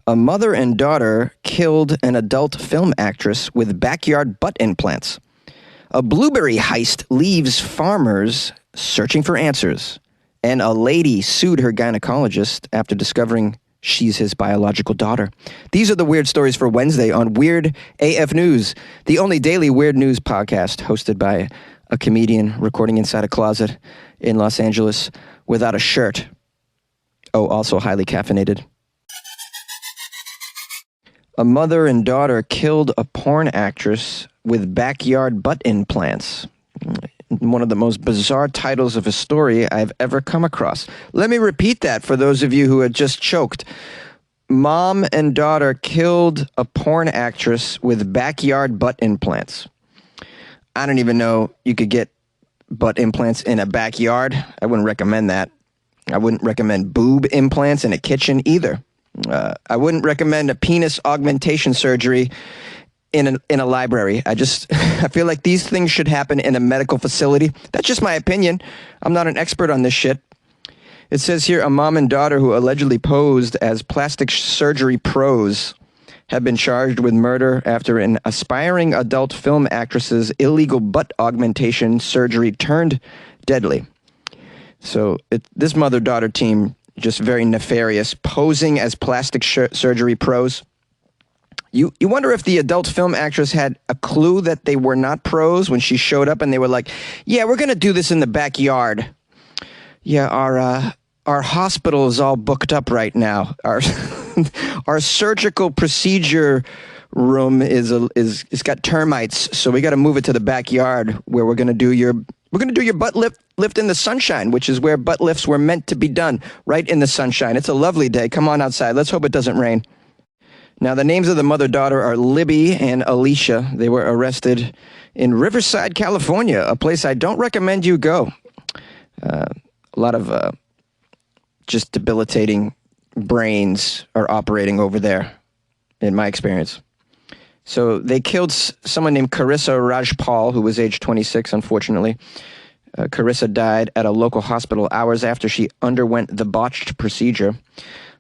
A mother and daughter killed an adult film actress with backyard butt implants. A blueberry heist leaves farmers searching for answers. And a lady sued her gynecologist after discovering she's his biological daughter. These are the weird stories for Wednesday on Weird AF News, the only daily weird news podcast hosted by a comedian recording inside a closet in Los Angeles without a shirt. Oh, also highly caffeinated. A mother and daughter killed a porn actress with backyard butt implants. One of the most bizarre titles of a story I've ever come across. Let me repeat that for those of you who had just choked. Mom and daughter killed a porn actress with backyard butt implants. I don't even know you could get butt implants in a backyard. I wouldn't recommend that. I wouldn't recommend boob implants in a kitchen either. I wouldn't recommend a penis augmentation surgery in a library. I feel like these things should happen in a medical facility. That's just my opinion. I'm not an expert on this shit. It says here, a mom and daughter who allegedly posed as plastic surgery pros have been charged with murder after an aspiring adult film actress's illegal butt augmentation surgery turned deadly. So this mother-daughter team, just very nefarious, posing as plastic surgery pros. You wonder if the adult film actress had a clue that they were not pros when she showed up and they were like, yeah, we're going to do this in the backyard. Yeah, our hospital is all booked up right now. Our surgical procedure room is got termites, so we got to move it to the backyard where we're going to do your butt lift in the sunshine, which is where butt lifts were meant to be done, right in the sunshine. It's a lovely day. Come on outside. Let's hope it doesn't rain. Now, the names of the mother-daughter are Libby and Alicia. They were arrested in Riverside, California, a place I don't recommend you go. A lot of just debilitating brains are operating over there, in my experience. So they killed someone named Carissa Rajpal, who was age 26, unfortunately. Carissa died at a local hospital hours after she underwent the botched procedure.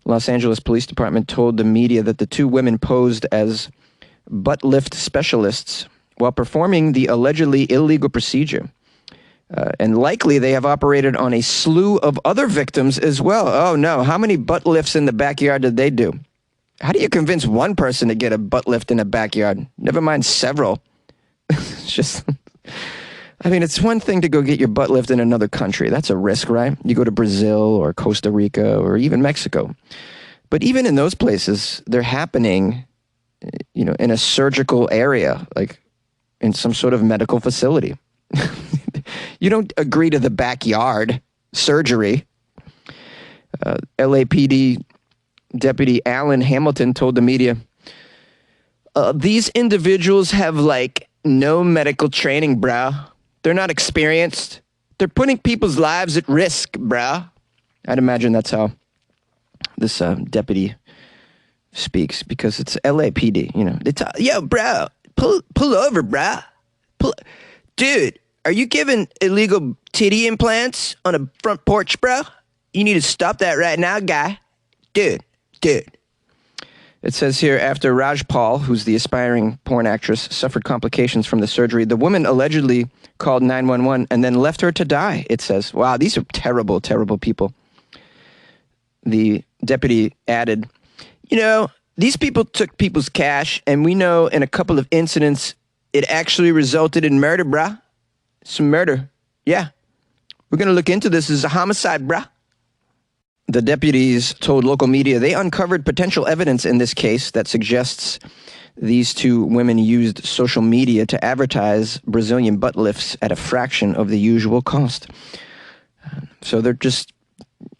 Los Angeles Police Department told the media that the two women posed as butt lift specialists while performing the allegedly illegal procedure. And likely they have operated on a slew of other victims as well. Oh no, how many butt lifts in the backyard did they do? How do you convince one person to get a butt lift in a backyard? Never mind several. It's just, I mean, it's one thing to go get your butt lift in another country. That's a risk, right? You go to Brazil or Costa Rica or even Mexico. But even in those places, they're happening, in a surgical area, like in some sort of medical facility. You don't agree to the backyard surgery. LAPD Deputy Alan Hamilton told the media, these individuals have no medical training, bruh. They're not experienced. They're putting people's lives at risk, bruh. I'd imagine that's how this deputy speaks, because it's LAPD, yo, bro, pull over, bruh. Dude, are you giving illegal titty implants on a front porch, bro? You need to stop that right now, guy. Dude. It says here, after Rajpal, who's the aspiring porn actress, suffered complications from the surgery, the woman allegedly called 911 and then left her to die, it says. Wow, these are terrible, terrible people. The deputy added, these people took people's cash, and we know in a couple of incidents it actually resulted in murder, bruh. Some murder. Yeah. We're going to look into this as a homicide, bruh. The deputies told local media they uncovered potential evidence in this case that suggests these two women used social media to advertise Brazilian butt lifts at a fraction of the usual cost. So they're just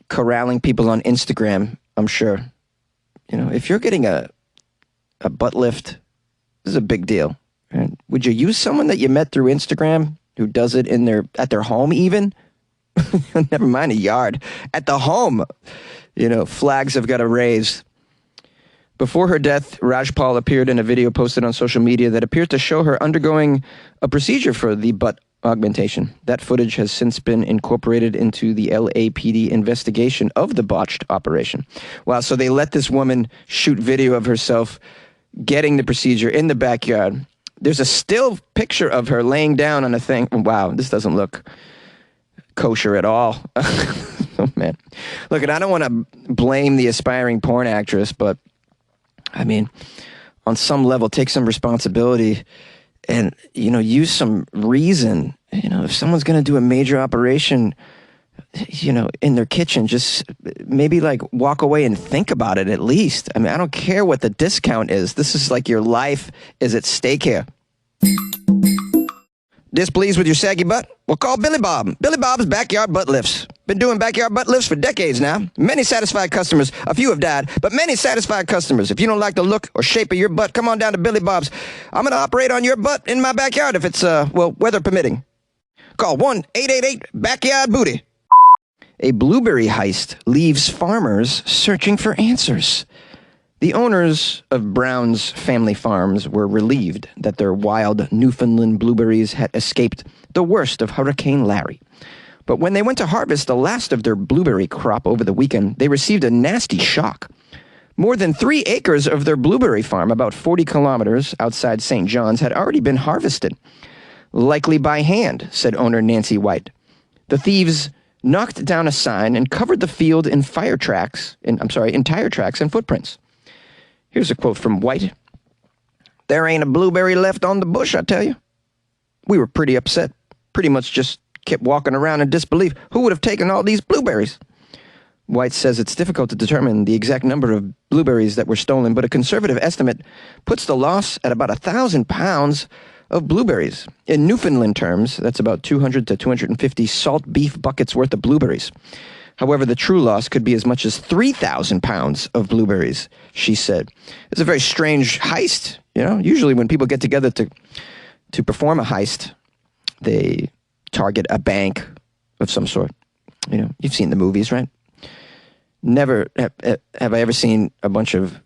corralling people on Instagram, I'm sure. If you're getting a butt lift, this is a big deal. And would you use someone that you met through Instagram who does it at their home even? Never mind a yard. At the home, flags have got to raise. Before her death, Rajpal appeared in a video posted on social media that appears to show her undergoing a procedure for the butt augmentation. That footage has since been incorporated into the LAPD investigation of the botched operation. Wow, so they let this woman shoot video of herself getting the procedure in the backyard. There's a still picture of her laying down on a thing. Wow, this doesn't look kosher at all. Oh, man. Look, and I don't want to blame the aspiring porn actress, but, I mean, on some level, take some responsibility and, use some reason. If someone's going to do a major operation, in their kitchen, just maybe like walk away and think about it at least. I mean, I don't care what the discount is. This is like your life is at stake here. Displeased with your saggy butt? Well, call Billy Bob. Billy Bob's Backyard Butt Lifts. Been doing backyard butt lifts for decades now. Many satisfied customers. A few have died, but many satisfied customers. If you don't like the look or shape of your butt, come on down to Billy Bob's. I'm going to operate on your butt in my backyard if it's, weather permitting. Call 1-888-BACKYARD-BOOTY. A blueberry heist leaves farmers searching for answers. The owners of Brown's family farms were relieved that their wild Newfoundland blueberries had escaped the worst of Hurricane Larry. But when they went to harvest the last of their blueberry crop over the weekend, they received a nasty shock. More than 3 acres of their blueberry farm, about 40 kilometers outside St. John's, had already been harvested. Likely by hand, said owner Nancy White. The thieves knocked down a sign and covered the field in tire tracks and footprints. Here's a quote from White. There ain't a blueberry left on the bush, I tell you. We were pretty upset. Pretty much just kept walking around in disbelief. Who would have taken all these blueberries? White says it's difficult to determine the exact number of blueberries that were stolen, but a conservative estimate puts the loss at about 1,000 pounds of blueberries. In Newfoundland terms, that's about 200 to 250 salt beef buckets worth of blueberries. However, the true loss could be as much as 3,000 pounds of blueberries, she said. It's a very strange heist. Usually when people get together to perform a heist, they target a bank of some sort. You've seen the movies, right? Never have I ever seen a bunch of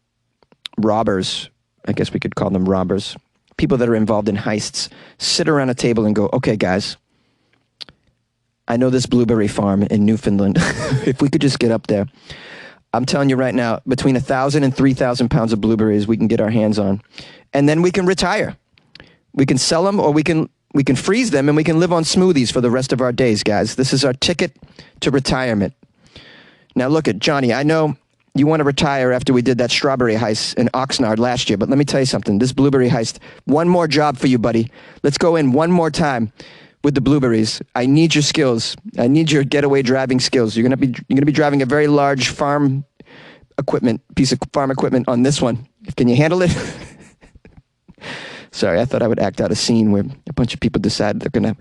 robbers, I guess we could call them robbers, people that are involved in heists, sit around a table and go, okay, guys, I know this blueberry farm in Newfoundland. If we could just get up there, I'm telling you right now, between 1,000 and 3,000 pounds of blueberries we can get our hands on. And then we can retire. We can sell them, or we can freeze them, and we can live on smoothies for the rest of our days, guys. This is our ticket to retirement. Now look at Johnny, I know you want to retire after we did that strawberry heist in Oxnard last year, but let me tell you something. This blueberry heist, one more job for you, buddy. Let's go in one more time with the blueberries. I need your skills. I need your getaway driving skills. You're gonna be driving a very large piece of farm equipment on this one. Can you handle it? Sorry, I thought I would act out a scene where a bunch of people decide they're gonna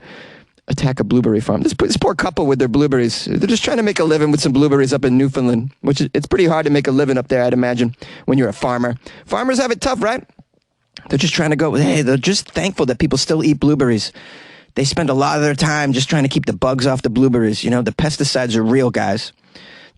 attack a blueberry farm. This poor couple with their blueberries. They're just trying to make a living with some blueberries up in Newfoundland, which it's pretty hard to make a living up there, I'd imagine, when you're a farmer. Farmers have it tough, right? They're just trying to they're just thankful that people still eat blueberries. They spend a lot of their time just trying to keep the bugs off the blueberries. The pesticides are real, guys.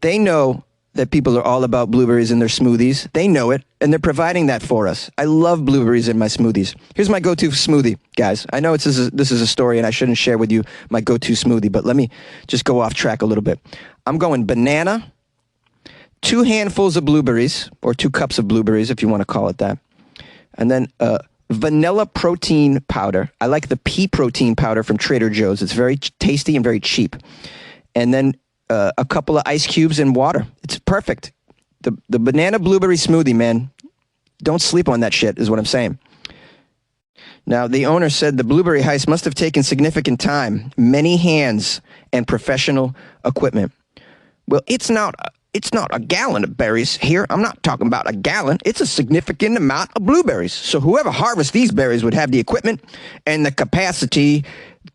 They know that people are all about blueberries in their smoothies. They know it, and they're providing that for us. I love blueberries in my smoothies. Here's my go-to smoothie, guys. I know this is a story, and I shouldn't share with you my go-to smoothie, but let me just go off track a little bit. I'm going banana, 2 handfuls of blueberries, or 2 cups of blueberries, if you want to call it that, and then vanilla protein powder. I like the pea protein powder from Trader Joe's. It's very tasty and very cheap. And then a couple of ice cubes and water. It's perfect. The banana blueberry smoothie, man. Don't sleep on that shit, is what I'm saying. Now, the owner said the blueberry heist must have taken significant time, many hands, and professional equipment. Well, it's not a gallon of berries here. I'm not talking about a gallon. It's a significant amount of blueberries. So whoever harvests these berries would have the equipment and the capacity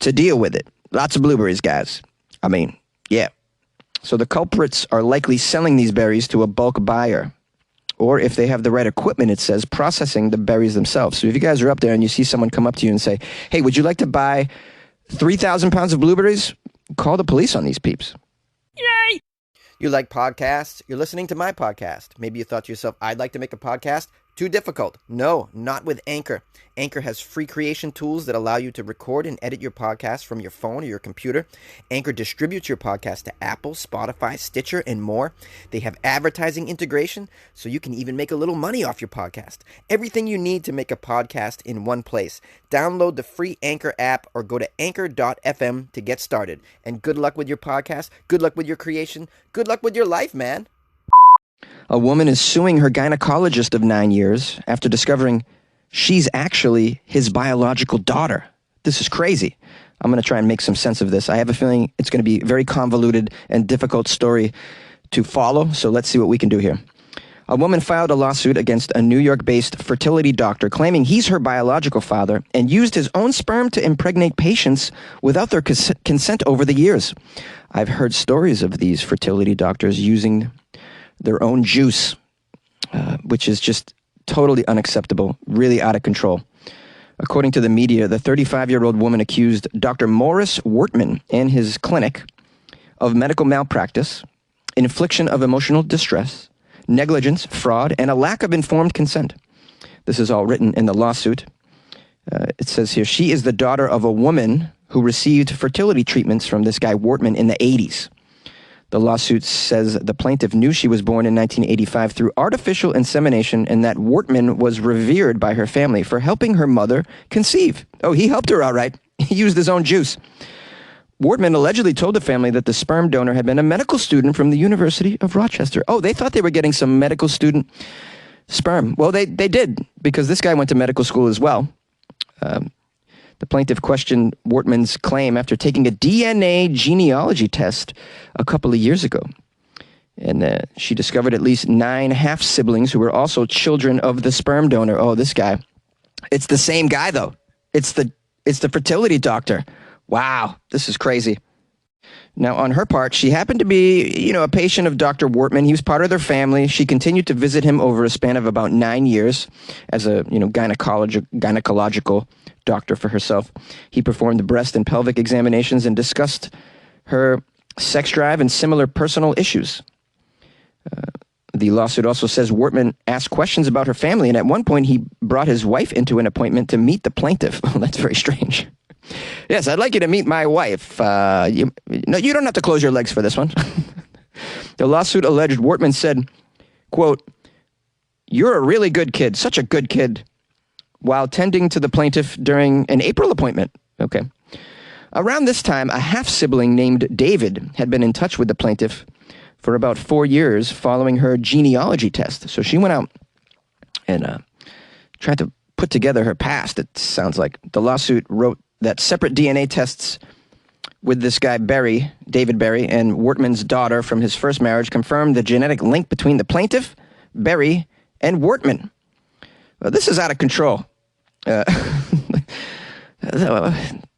to deal with it. Lots of blueberries, guys. I mean, yeah. So the culprits are likely selling these berries to a bulk buyer. Or if they have the right equipment, it says, processing the berries themselves. So if you guys are up there and you see someone come up to you and say, hey, would you like to buy 3,000 pounds of blueberries? Call the police on these peeps. Yay! You like podcasts? You're listening to my podcast. Maybe you thought to yourself, I'd like to make a podcast Too difficult? No, not with Anchor. Anchor has free creation tools that allow you to record and edit your podcast from your phone or your computer. Anchor distributes your podcast to Apple, Spotify, Stitcher, and more. They have advertising integration, so you can even make a little money off your podcast. Everything you need to make a podcast in one place. Download the free Anchor app or go to anchor.fm to get started. And good luck with your podcast, good luck with your creation, good luck with your life, man. A woman is suing her gynecologist of 9 years after discovering she's actually his biological daughter. This is crazy. I'm going to try and make some sense of this. I have a feeling it's going to be a very convoluted and difficult story to follow, so let's see what we can do here. A woman filed a lawsuit against a New York-based fertility doctor claiming he's her biological father and used his own sperm to impregnate patients without their consent over the years. I've heard stories of these fertility doctors using their own juice, which is just totally unacceptable, really out of control. According to the media, the 35-year-old woman accused Dr. Morris Wortman and his clinic of medical malpractice, infliction of emotional distress, negligence, fraud, and a lack of informed consent. This is all written in the lawsuit. It says here, she is the daughter of a woman who received fertility treatments from this guy Wortman in the 80s. The lawsuit says the plaintiff knew she was born in 1985 through artificial insemination and that Wortman was revered by her family for helping her mother conceive. Oh, he helped her all right. He used his own juice. Wortman allegedly told the family that the sperm donor had been a medical student from the University of Rochester. Oh, they thought they were getting some medical student sperm. Well, they did, because this guy went to medical school as well. The plaintiff questioned Wortman's claim after taking a DNA genealogy test a couple of years ago. And she discovered at least 9 half-siblings who were also children of the sperm donor. Oh, this guy. It's the same guy, though. It's the fertility doctor. Wow, this is crazy. Now, on her part, she happened to be, a patient of Dr. Wortman. He was part of their family. She continued to visit him over a span of about 9 years as a, gynecological doctor for herself. He performed the breast and pelvic examinations and discussed her sex drive and similar personal issues. The lawsuit also says Wortman asked questions about her family, and at one point he brought his wife into an appointment to meet the plaintiff. Well, that's very strange. Yes, I'd like you to meet my wife. You don't have to close your legs for this one. The lawsuit alleged Wortman said, quote, "You're a really good kid, such a good kid," while tending to the plaintiff during an April appointment. Okay. Around this time, a half-sibling named David had been in touch with the plaintiff for about 4 years following her genealogy test. So she went out and tried to put together her past, it sounds like. The lawsuit wrote that separate DNA tests with this guy David Berry, and Wortman's daughter from his first marriage confirmed the genetic link between the plaintiff, Berry, and Wortman. Well, this is out of control.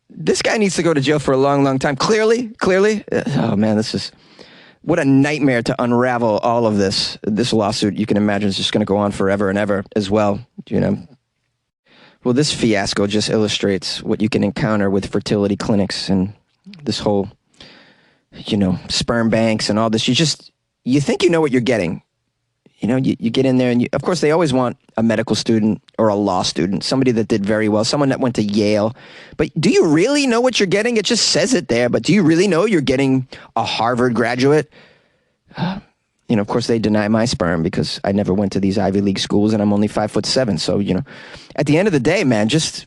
This guy needs to go to jail for a long, long time. Clearly. Oh, man, what a nightmare to unravel all of this. This lawsuit, you can imagine, is just going to go on forever and ever as well, Well, this fiasco just illustrates what you can encounter with fertility clinics and this whole, sperm banks and all this. You think you know what you're getting. You get in there and, of course, they always want a medical student or a law student, somebody that did very well, someone that went to Yale. But do you really know what you're getting? It just says it there, but do you really know you're getting a Harvard graduate? Of course, they deny my sperm because I never went to these Ivy League schools and I'm only 5'7". So, at the end of the day, man, just,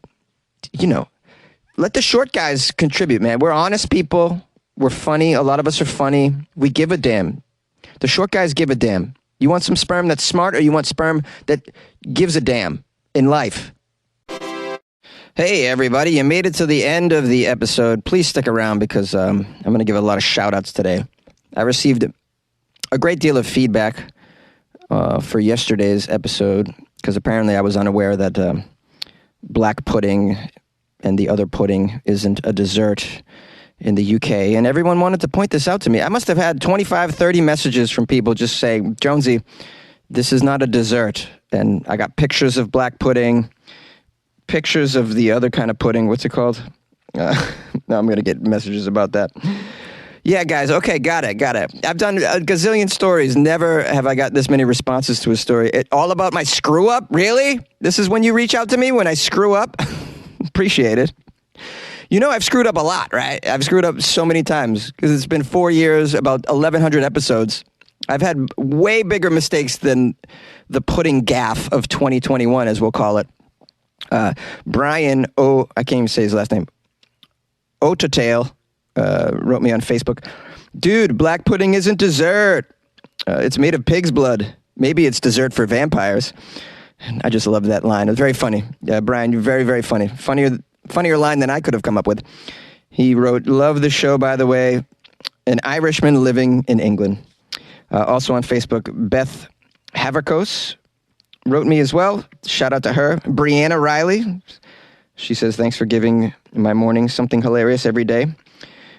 let the short guys contribute, man. We're honest people. We're funny. A lot of us are funny. We give a damn. The short guys give a damn. You want some sperm that's smart, or you want sperm that gives a damn in life? Hey, everybody. You made it to the end of the episode. Please stick around because I'm going to give a lot of shout-outs today. I received a great deal of feedback for yesterday's episode because apparently I was unaware that black pudding and the other pudding isn't a dessert in the UK, and everyone wanted to point this out to me. I must have had 25, 30 messages from people just saying, Jonesy, this is not a dessert. And I got pictures of black pudding, pictures of the other kind of pudding. What's it called? Now I'm going to get messages about that. Yeah, guys. Okay, got it. I've done a gazillion stories. Never have I got this many responses to a story. All about my screw up? Really? This is when you reach out to me when I screw up? Appreciate it. You know I've screwed up a lot, right? I've screwed up so many times because it's been 4 years, about 1,100 episodes. I've had way bigger mistakes than the pudding gaffe of 2021, as we'll call it. Brian I can't even say his last name. Otatail wrote me on Facebook. Dude, black pudding isn't dessert. It's made of pig's blood. Maybe it's dessert for vampires. And I just love that line. It's very funny. Brian, you're very, very funny. Funnier line than I could have come up with. He wrote, love the show, by the way. An Irishman living in England. Also on Facebook, Beth Haverkos wrote me as well. Shout out to her. Brianna Riley. She says, thanks for giving my morning something hilarious every day.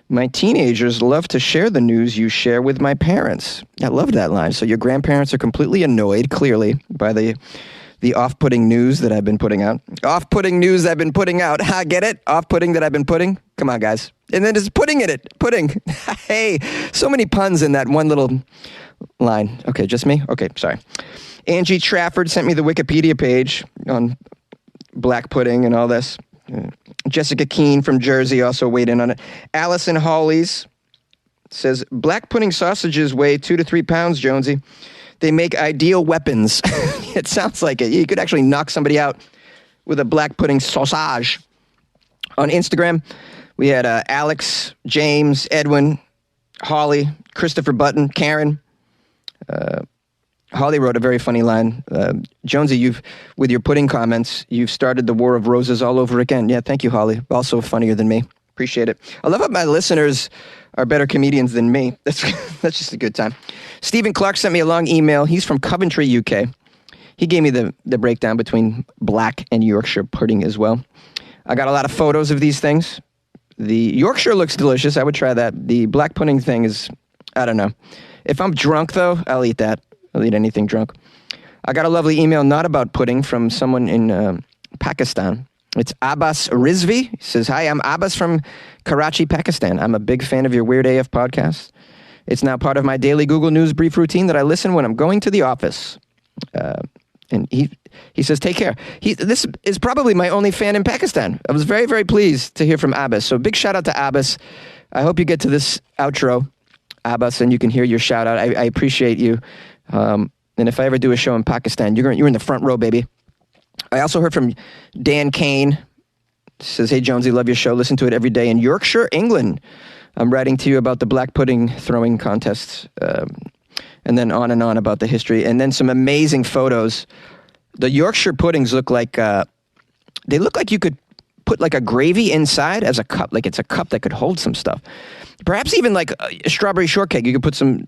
My teenagers love to share the news you share with my parents. I love that line. So your grandparents are completely annoyed, clearly, by the off-putting news that I've been putting out. Off-putting news I've been putting out. Ha, get it? Off-putting that I've been putting? Come on, guys. And then there's pudding in it. Pudding. Hey, so many puns in that one little line. Okay, just me? Okay, sorry. Angie Trafford sent me the Wikipedia page on black pudding and all this. Jessica Keene from Jersey also weighed in on it. Allison Hawleys says, black pudding sausages weigh 2 to 3 pounds, Jonesy. They make ideal weapons. It sounds like it. You could actually knock somebody out with a black pudding sausage. On Instagram, we had Alex, James, Edwin, Holly, Christopher Button, Karen. Holly wrote a very funny line. Jonesy, with your pudding comments, you've started the war of roses all over again. Yeah, thank you, Holly. Also funnier than me. Appreciate it. I love how my listeners are better comedians than me. That's just a good time. Stephen Clark sent me a long email. He's from Coventry, UK. He gave me the breakdown between black and Yorkshire pudding as well. I got a lot of photos of these things. The Yorkshire looks delicious. I would try that. The black pudding thing is, I don't know. If I'm drunk, though, I'll eat that. I'll eat anything drunk. I got a lovely email, not about pudding, from someone in Pakistan. It's Abbas Rizvi. He says, hi, I'm Abbas from Karachi, Pakistan. I'm a big fan of your Weird AF podcast. It's now part of my daily Google News brief routine that I listen when I'm going to the office. And he says, take care. This is probably my only fan in Pakistan. I was very, very pleased to hear from Abbas. So big shout out to Abbas. I hope you get to this outro, Abbas, and you can hear your shout out. I appreciate you. And if I ever do a show in Pakistan, you're in the front row, baby. I also heard from Dan Kane. Says, hey, Jonesy, love your show. Listen to it every day in Yorkshire, England. I'm writing to you about the black pudding throwing contests, and then on about the history, and then some amazing photos. The Yorkshire puddings look like they look like you could put like a gravy inside as a cup, like it's a cup that could hold some stuff. Perhaps even like a strawberry shortcake. You could put some,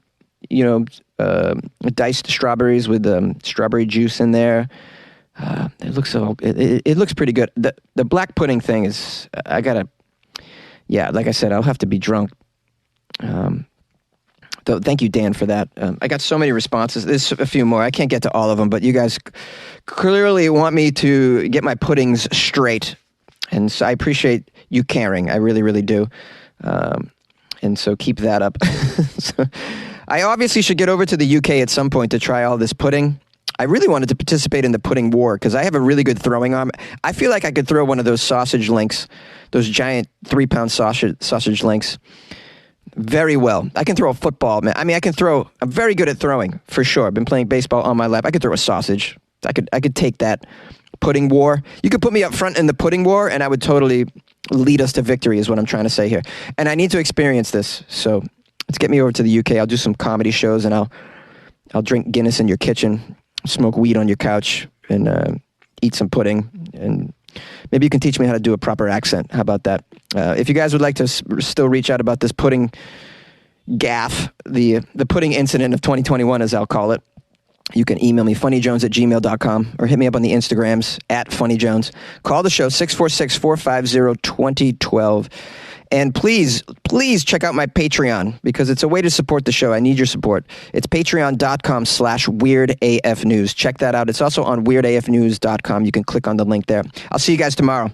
diced strawberries with strawberry juice in there. It looks pretty good. The black pudding thing is, like I said, I'll have to be drunk. Though, thank you, Dan, for that. I got so many responses. There's a few more. I can't get to all of them, but you guys clearly want me to get my puddings straight. And so I appreciate you caring. I really, really do. And so keep that up. So, I obviously should get over to the UK at some point to try all this pudding. I really wanted to participate in the pudding war because I have a really good throwing arm. I feel like I could throw one of those sausage links, those giant 3-pound sausage links, very well. I can throw a football, man. I mean, I'm very good at throwing, for sure. I've been playing baseball all my life. I could throw a sausage. I could take that pudding war. You could put me up front in the pudding war, and I would totally lead us to victory, is what I'm trying to say here. And I need to experience this, so let's get me over to the UK. I'll do some comedy shows, and I'll drink Guinness in your kitchen, smoke weed on your couch, and eat some pudding. And maybe you can teach me how to do a proper accent. How about that? If you guys would like to still reach out about this pudding gaffe, the pudding incident of 2021, as I'll call it, you can email me, funnyjones@gmail.com, or hit me up on the Instagrams, @funnyjones. Call the show, 646-450-2012. And please check out my Patreon, because it's a way to support the show. I need your support. It's patreon.com/weirdafnews. Check that out. It's also on weirdafnews.com. You can click on the link there. I'll see you guys tomorrow.